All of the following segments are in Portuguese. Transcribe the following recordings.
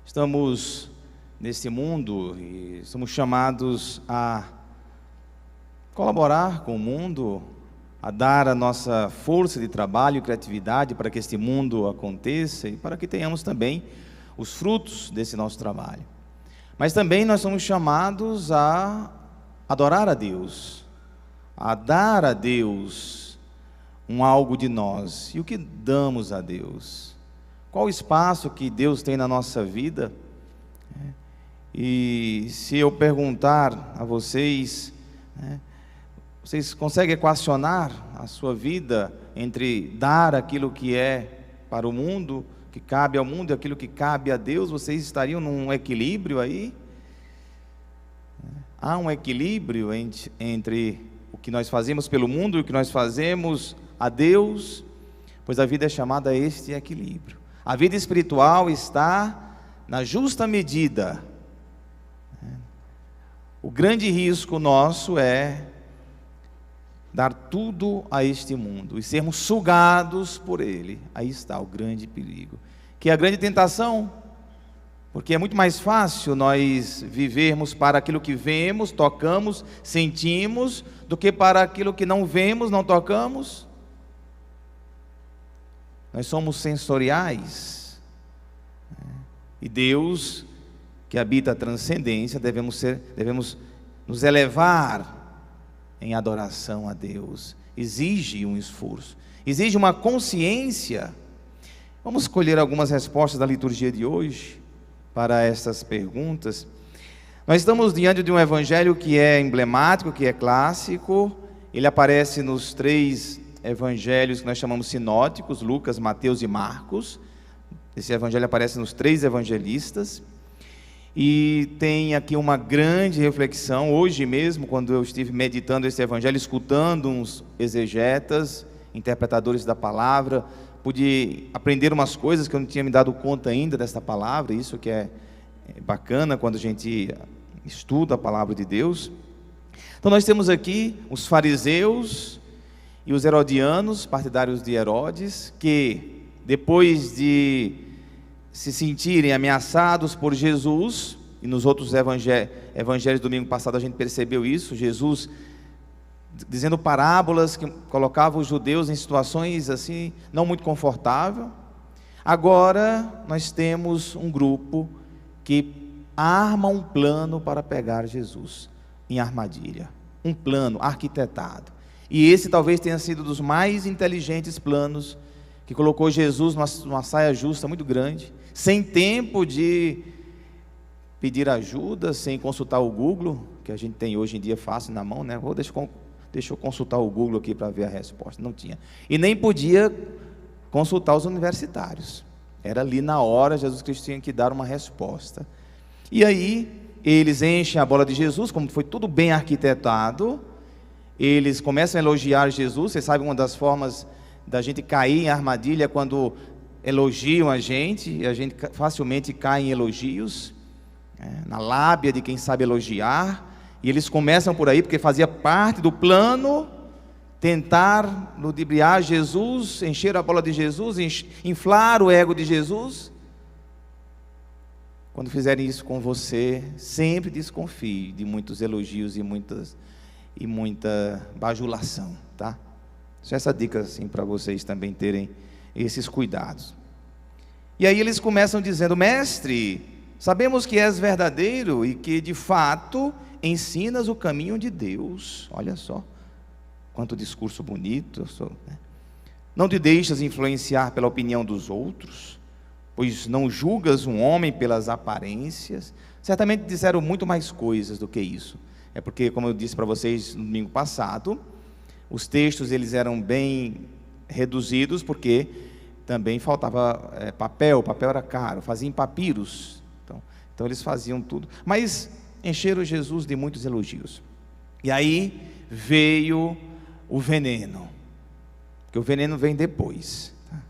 Estamos neste mundo e somos chamados a colaborar com o mundo, a dar a nossa força de trabalho e criatividade para que este mundo aconteça e para que tenhamos também os frutos desse nosso trabalho. Mas também nós somos chamados a adorar a Deus, a dar a Deus algo de nós. E o que damos a Deus? Qual o espaço que Deus tem na nossa vida? E se eu perguntar a vocês, vocês conseguem equacionar a sua vida entre dar aquilo que é para o mundo, que cabe ao mundo, e aquilo que cabe a Deus? Vocês estariam num equilíbrio aí? Há um equilíbrio entre o que nós fazemos pelo mundo e o que nós fazemos a Deus? Pois a vida é chamada a este equilíbrio. A vida espiritual está na justa medida. O grande risco nosso é dar tudo a este mundo e sermos sugados por ele. Aí está o grande perigo, que é a grande tentação, porque é muito mais fácil nós vivermos para aquilo que vemos, tocamos, sentimos, do que para aquilo que não vemos, não tocamos. Nós somos sensoriais, e Deus, que habita a transcendência, devemos nos elevar em adoração a Deus. Exige um esforço, exige uma consciência. Vamos escolher algumas respostas da liturgia de hoje para estas perguntas. Nós estamos diante de um evangelho que é emblemático, que é clássico. Ele aparece nos três evangelhos que nós chamamos sinóticos: Lucas, Mateus e Marcos. Esse evangelho aparece nos três evangelistas. E tem aqui uma grande reflexão. Hoje mesmo, quando eu estive meditando esse evangelho, escutando uns exegetas, interpretadores da palavra, pude aprender umas coisas que eu não tinha me dado conta ainda desta palavra. Isso que é bacana quando a gente estuda a palavra de Deus. Então nós temos aqui os fariseus e os herodianos, partidários de Herodes, que depois de se sentirem ameaçados por Jesus, e nos outros evangelhos do domingo passado a gente percebeu isso, Jesus dizendo parábolas que colocavam os judeus em situações assim, não muito confortáveis. Agora nós temos um grupo que arma um plano para pegar Jesus em armadilha, um plano arquitetado. E esse talvez tenha sido dos mais inteligentes planos, que colocou Jesus numa saia justa muito grande, sem tempo de pedir ajuda, sem consultar o Google, que a gente tem hoje em dia fácil na mão, né? Deixa eu consultar o Google aqui para ver a resposta. Não tinha. E nem podia consultar os universitários. Era ali na hora, Jesus Cristo tinha que dar uma resposta. E aí, eles enchem a bola de Jesus, como foi tudo bem arquitetado. Eles começam a elogiar Jesus. Vocês sabem, uma das formas da gente cair em armadilha é quando elogiam a gente, e a gente facilmente cai em elogios, na lábia de quem sabe elogiar. E eles começam por aí, porque fazia parte do plano tentar ludibriar Jesus, encher a bola de Jesus, inflar o ego de Jesus. Quando fizerem isso com você, sempre desconfie de muitos elogios e muita bajulação, tá? Só essa dica assim para vocês também terem esses cuidados. E aí eles começam dizendo: mestre, sabemos que és verdadeiro e que de fato ensinas o caminho de Deus. Olha só, quanto discurso bonito. Não te deixas influenciar pela opinião dos outros, pois não julgas um homem pelas aparências. Certamente disseram muito mais coisas do que isso. É porque, como eu disse para vocês no domingo passado, os textos eles eram bem reduzidos, porque também faltava papel era caro, faziam em papiros, então eles faziam tudo, mas encheram Jesus de muitos elogios. E aí veio o veneno, porque o veneno vem depois, tá?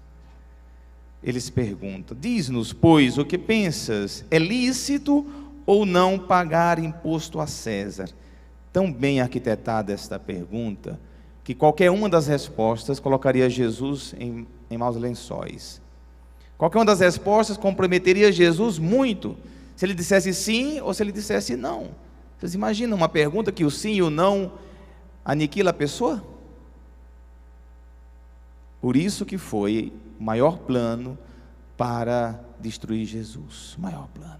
Eles perguntam: diz-nos, pois, o que pensas, é lícito ou não pagar imposto a César? Tão bem arquitetada esta pergunta, que qualquer uma das respostas colocaria Jesus em maus lençóis. Qualquer uma das respostas comprometeria Jesus muito, se ele dissesse sim ou se ele dissesse não. Vocês imaginam uma pergunta que o sim e o não aniquila a pessoa? Por isso que foi o maior plano para destruir Jesus, o maior plano.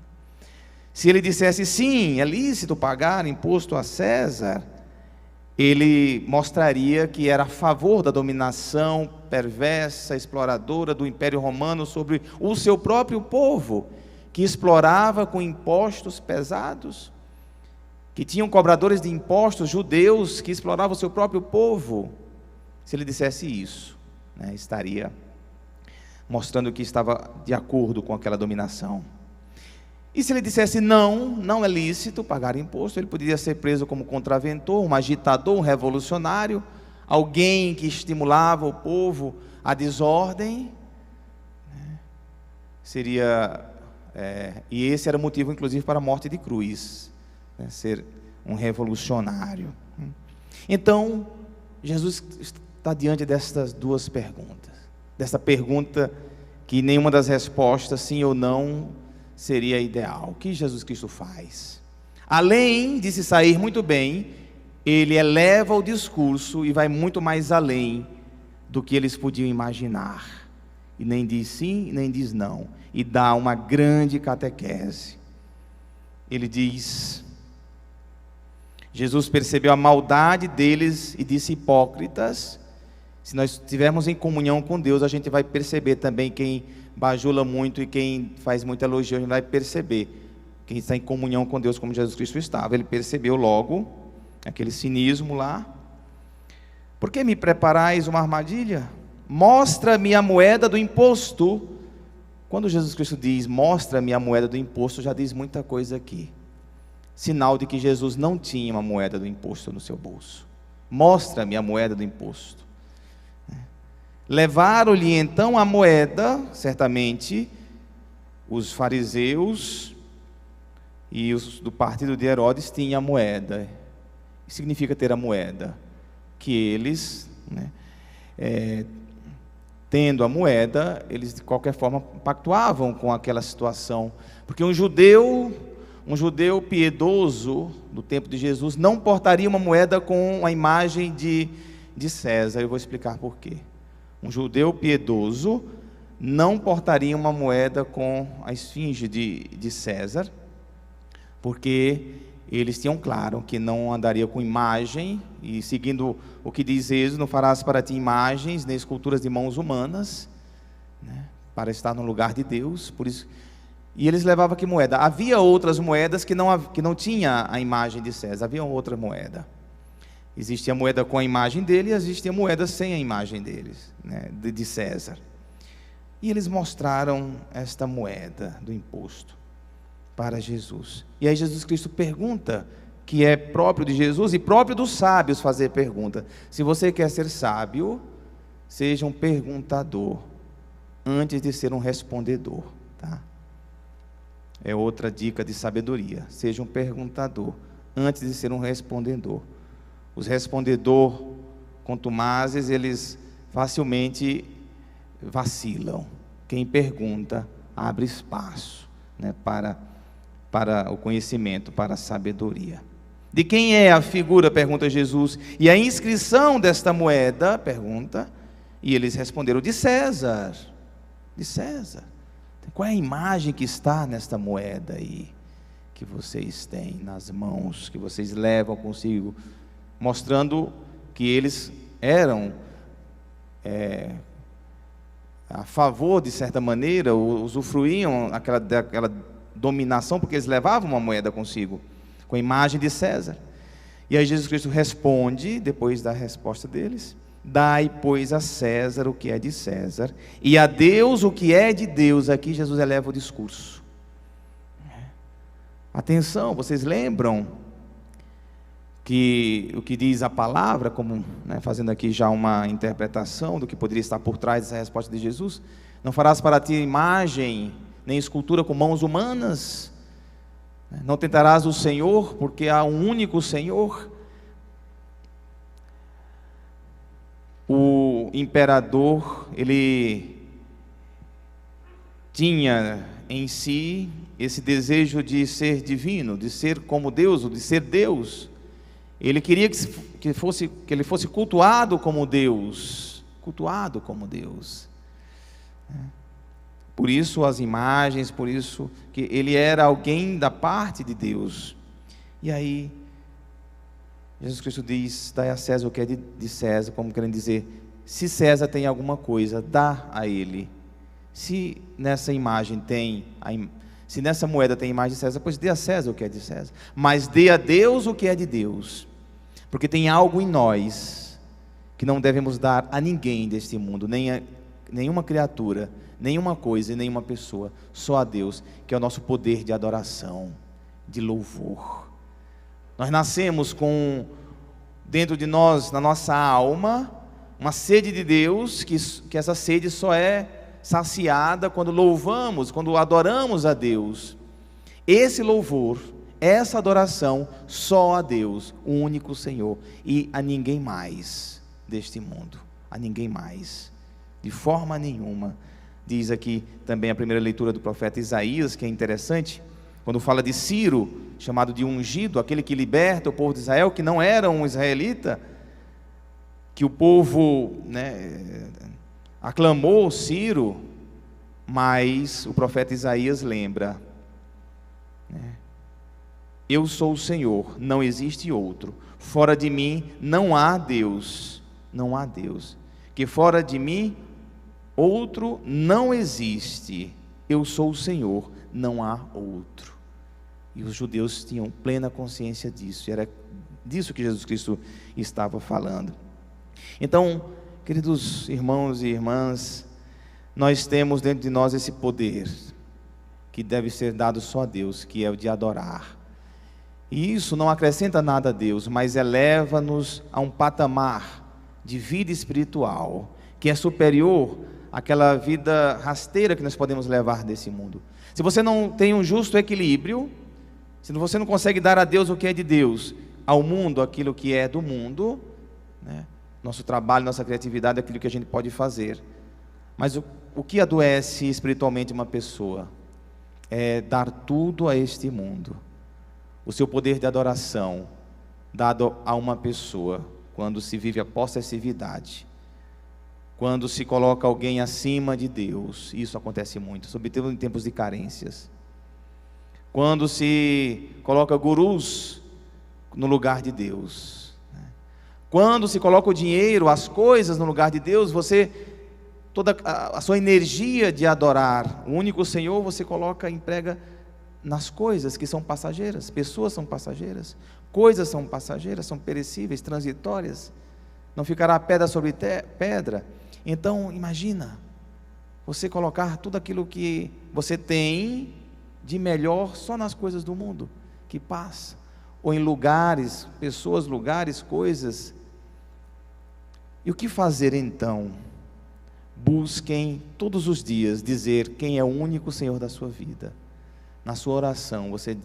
Se ele dissesse sim, é lícito pagar imposto a César, ele mostraria que era a favor da dominação perversa, exploradora do Império Romano sobre o seu próprio povo, que explorava com impostos pesados, que tinham cobradores de impostos judeus que exploravam o seu próprio povo. Se ele dissesse isso, estaria mostrando que estava de acordo com aquela dominação. E se ele dissesse não é lícito pagar imposto, ele poderia ser preso como contraventor, um agitador, um revolucionário, alguém que estimulava o povo à desordem, e esse era o motivo, inclusive, para a morte de cruz, ser um revolucionário. Então, Jesus está diante destas duas perguntas, dessa pergunta que nenhuma das respostas, sim ou não, seria ideal. O que Jesus Cristo faz? Além de se sair muito bem, ele eleva o discurso e vai muito mais além do que eles podiam imaginar. E nem diz sim, nem diz não. E dá uma grande catequese. Ele diz: Jesus percebeu a maldade deles e disse: hipócritas. Se nós estivermos em comunhão com Deus, a gente vai perceber também quem bajula muito e quem faz muito elogio, a gente vai perceber quem está em comunhão com Deus como Jesus Cristo estava. Ele percebeu logo aquele cinismo lá. Por que me preparais uma armadilha? Mostra-me a moeda do imposto. Quando Jesus Cristo diz mostra-me a moeda do imposto, já diz muita coisa aqui, sinal de que Jesus não tinha uma moeda do imposto no seu bolso. Mostra-me a moeda do imposto. Levaram-lhe então a moeda, certamente, os fariseus e os do partido de Herodes tinham a moeda. O que significa ter a moeda? Que eles, tendo a moeda, eles de qualquer forma pactuavam com aquela situação, porque um judeu piedoso do tempo de Jesus não portaria uma moeda com a imagem de César. Eu vou explicar por quê. Um judeu piedoso não portaria uma moeda com a esfinge de César, porque eles tinham claro que não andaria com imagem, e seguindo o que diz Êxodo, não farás para ti imagens, nem esculturas de mãos humanas, para estar no lugar de Deus. Por isso, e eles levavam que moeda? Havia outras moedas que não tinha a imagem de César, havia outra moeda. Existia moeda com a imagem dele e existia moeda sem a imagem deles, de César. E eles mostraram esta moeda do imposto para Jesus. E aí Jesus Cristo pergunta, que é próprio de Jesus e próprio dos sábios fazer pergunta. Se você quer ser sábio, seja um perguntador, antes de ser um respondedor. Tá? É outra dica de sabedoria. Seja um perguntador, antes de ser um respondedor. Os respondedores contumazes, eles facilmente vacilam. Quem pergunta, abre espaço para o conhecimento, para a sabedoria. De quem é a figura? Pergunta Jesus. E a inscrição desta moeda? Pergunta. E eles responderam: de César. De César. Qual é a imagem que está nesta moeda aí, que vocês têm nas mãos, que vocês levam consigo, mostrando que eles eram a favor, de certa maneira, usufruíam daquela dominação, porque eles levavam uma moeda consigo, com a imagem de César. E aí Jesus Cristo responde, depois da resposta deles: dai, pois, a César o que é de César, e a Deus o que é de Deus. Aqui Jesus eleva o discurso. Atenção, vocês lembram que o que diz a palavra, como fazendo aqui já uma interpretação do que poderia estar por trás dessa resposta de Jesus: não farás para ti imagem, nem escultura com mãos humanas, não tentarás o Senhor, porque há um único Senhor. O imperador, ele tinha em si esse desejo de ser divino, de ser como Deus, ou de ser Deus. Ele queria que ele fosse cultuado como Deus, cultuado como Deus. Por isso as imagens, por isso que ele era alguém da parte de Deus. E aí Jesus Cristo diz: dai a César o que é de César, como querendo dizer, se César tem alguma coisa, dá a ele. Se nessa imagem se nessa moeda tem a imagem de César, pois dê a César o que é de César, mas dê a Deus o que é de Deus, porque tem algo em nós que não devemos dar a ninguém deste mundo, nenhuma criatura, nenhuma coisa e nenhuma pessoa, só a Deus, que é o nosso poder de adoração, de louvor. Nós nascemos com dentro de nós, na nossa alma, uma sede de Deus, que essa sede só é saciada quando louvamos, quando adoramos a Deus. Esse louvor, essa adoração, só a Deus, o único Senhor, e a ninguém mais deste mundo, a ninguém mais, de forma nenhuma. Diz aqui também a primeira leitura do profeta Isaías, que é interessante, quando fala de Ciro, chamado de ungido, aquele que liberta o povo de Israel, que não era um israelita, que o povo, aclamou Ciro, mas o profeta Isaías lembra, eu sou o Senhor, não existe outro, fora de mim não há Deus, que fora de mim outro não existe, eu sou o Senhor, não há outro. E os judeus tinham plena consciência disso, e era disso que Jesus Cristo estava falando. Então, queridos irmãos e irmãs, nós temos dentro de nós esse poder, que deve ser dado só a Deus, que é o de adorar. E isso não acrescenta nada a Deus, mas eleva-nos a um patamar de vida espiritual, que é superior àquela vida rasteira que nós podemos levar desse mundo. Se você não tem um justo equilíbrio, se você não consegue dar a Deus o que é de Deus, ao mundo aquilo que é do mundo, nosso trabalho, nossa criatividade, aquilo que a gente pode fazer. Mas o que adoece espiritualmente uma pessoa é dar tudo a este mundo. O seu poder de adoração dado a uma pessoa, quando se vive a possessividade, quando se coloca alguém acima de Deus, isso acontece muito, sobretudo em tempos de carências. Quando se coloca gurus no lugar de Deus, quando se coloca o dinheiro, as coisas no lugar de Deus, toda a sua energia de adorar o único Senhor, você emprega nas coisas que são passageiras. Pessoas são passageiras, coisas são passageiras, são perecíveis, transitórias, não ficará pedra sobre pedra. Então imagina, você colocar tudo aquilo que você tem de melhor só nas coisas do mundo, que passa, ou em lugares, pessoas, lugares, coisas. E o que fazer então? Busquem todos os dias dizer quem é o único Senhor da sua vida. Na sua oração você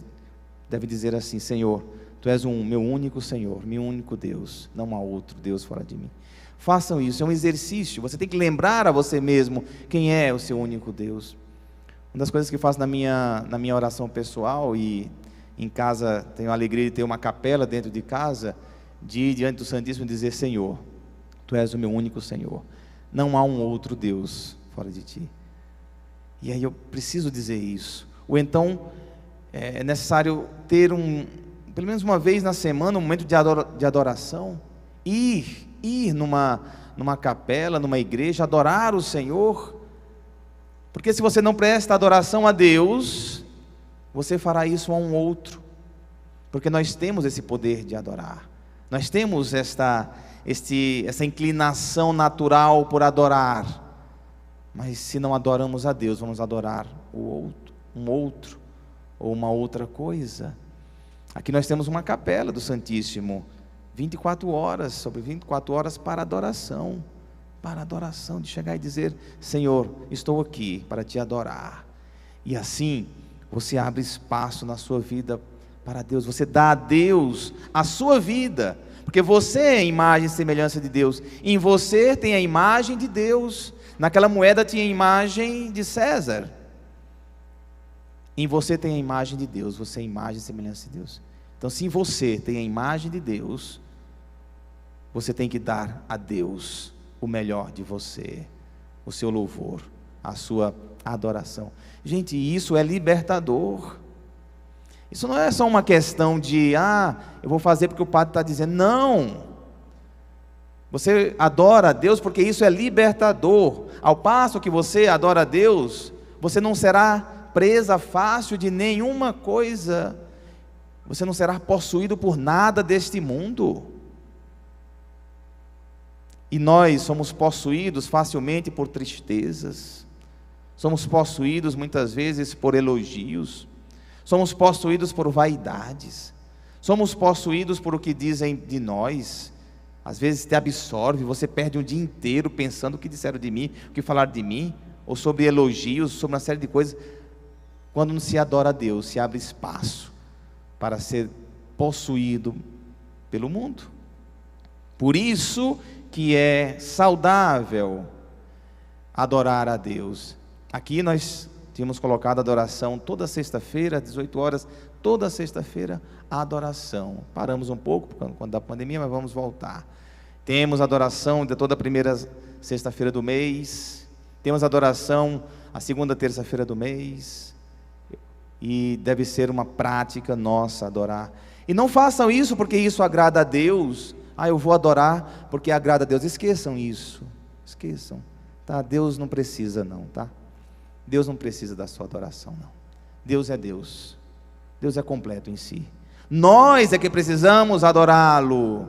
deve dizer assim: Senhor, Tu és meu único Senhor, meu único Deus, não há outro Deus fora de mim. Façam isso, é um exercício, você tem que lembrar a você mesmo quem é o seu único Deus. Uma das coisas que faço na minha oração pessoal, e em casa tenho a alegria de ter uma capela dentro de casa, de ir diante do Santíssimo e dizer: Senhor, Tu és o meu único Senhor, não há um outro Deus fora de Ti. E aí eu preciso dizer isso. Ou então é necessário ter pelo menos uma vez na semana, um momento de adoração, ir numa capela, numa igreja, adorar o Senhor, porque se você não presta adoração a Deus, você fará isso a um outro, porque nós temos esse poder de adorar, nós temos essa inclinação natural por adorar, mas se não adoramos a Deus, vamos adorar um outro, ou uma outra coisa. Aqui nós temos uma capela do Santíssimo, 24 horas para adoração, de chegar e dizer: Senhor, estou aqui para Te adorar. E assim, você abre espaço na sua vida para Deus, você dá a Deus a sua vida, porque você é a imagem e semelhança de Deus, em você tem a imagem de Deus. Naquela moeda tinha a imagem de César, Em você tem a imagem de Deus, você é a imagem e semelhança de Deus. Então, se em você tem a imagem de Deus, você tem que dar a Deus o melhor de você, o seu louvor, a sua adoração. Gente, isso é libertador. Isso não é só uma questão de, eu vou fazer porque o padre está dizendo. Não. Você adora a Deus porque isso é libertador. Ao passo que você adora a Deus, você não será presa fácil de nenhuma coisa. Você não será possuído por nada deste mundo. E nós somos possuídos facilmente por tristezas. Somos possuídos muitas vezes por elogios. Somos possuídos por vaidades. Somos possuídos por o que dizem de nós. Às vezes te absorve, você perde um dia inteiro pensando o que disseram de mim, o que falaram de mim, ou sobre elogios, sobre uma série de coisas. Quando não se adora a Deus, se abre espaço para ser possuído pelo mundo. Por isso que é saudável adorar a Deus. Aqui nós tínhamos colocado adoração toda sexta-feira, às 18 horas, toda sexta-feira a adoração. Paramos um pouco por conta da pandemia, mas vamos voltar. Temos adoração de toda a primeira sexta-feira do mês, temos adoração a segunda terça-feira do mês, e deve ser uma prática nossa adorar. E não façam isso porque isso agrada a Deus. Eu vou adorar porque agrada a Deus. Esqueçam isso, esqueçam, tá? Deus não precisa não, tá? Deus não precisa da sua adoração não. Deus é Deus, Deus é completo em si. Nós é que precisamos adorá-lo.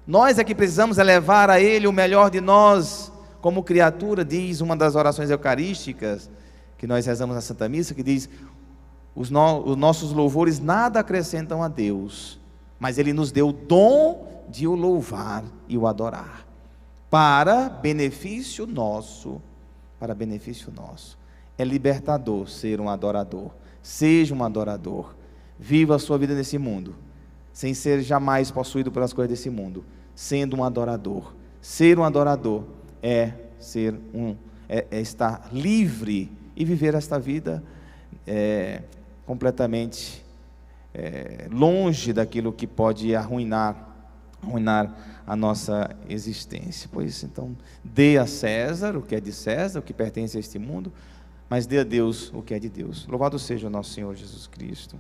Nós é que precisamos elevar a Ele o melhor de nós, como criatura. Diz uma das orações eucarísticas que nós rezamos na Santa Missa, que diz: os nossos louvores nada acrescentam a Deus, mas Ele nos deu o dom de o louvar e o adorar, para benefício nosso, para benefício nosso. É libertador ser um adorador. Seja um adorador. Viva a sua vida nesse mundo, sem ser jamais possuído pelas coisas desse mundo, sendo um adorador. Ser um adorador é estar livre e viver esta vida completamente longe daquilo que pode arruinar a nossa existência. Pois então, dê a César o que é de César, o que pertence a este mundo, mas dê a Deus o que é de Deus. Louvado seja o nosso Senhor Jesus Cristo.